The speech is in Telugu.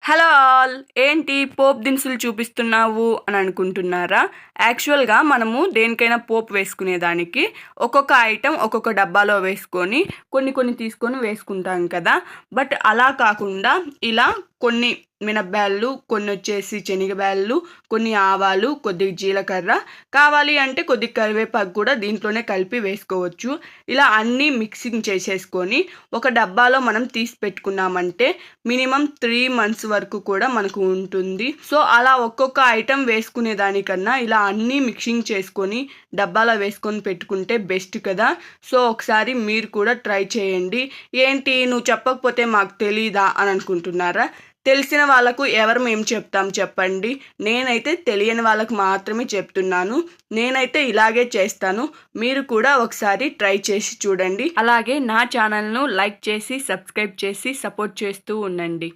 Hello all! ఏంటి పోపు దినుసులు చూపిస్తున్నావు అని అనుకుంటున్నారా? యాక్చువల్‌గా మనము దేనికైనా పోపు వేసుకునేదానికి ఒక్కొక్క ఐటెం ఒక్కొక్క డబ్బాలో వేసుకొని కొన్ని కొన్ని తీసుకొని వేసుకుంటాం కదా! బట్ అలా కాకుండా ఇలా కొన్ని మినపబ్యాళ్ళు, కొన్నొచ్చేసి శనగబ్యాళ్ళు, కొన్ని ఆవాలు, కొద్దిగా జీలకర్ర, కావాలి అంటే కొద్దిగా కరివేపాకు కూడా దీంట్లోనే కలిపి వేసుకోవచ్చు. ఇలా అన్నీ మిక్సింగ్ చేసేసుకొని ఒక డబ్బాలో మనం తీసి పెట్టుకున్నామంటే మినిమమ్ 3 మంత్స్ వరకు కూడా మనకు ఉంటుంది. సో, అలా ఒక్కొక్క ఐటెం వేసుకునే దానికన్నా ఇలా అన్నీ మిక్సింగ్ చేసుకొని డబ్బాలో వేసుకొని పెట్టుకుంటే బెస్ట్ కదా! సో, ఒకసారి మీరు కూడా ట్రై చేయండి. ఏంటి నువ్వు చెప్పకపోతే మాకు తెలీదా అని అనుకుంటున్నారా? తెలిసిన వాళ్ళకు ఎవరు మేము చెప్తాం చెప్పండి. నేనైతే తెలియని వాళ్ళకు మాత్రమే చెప్తున్నాను. నేనైతే ఇలాగే చేస్తాను. మీరు కూడా ఒకసారి ట్రై చేసి చూడండి. అలాగే నా ఛానల్‌ను లైక్ చేసి, సబ్స్క్రైబ్ చేసి సపోర్ట్ చేస్తూ ఉండండి.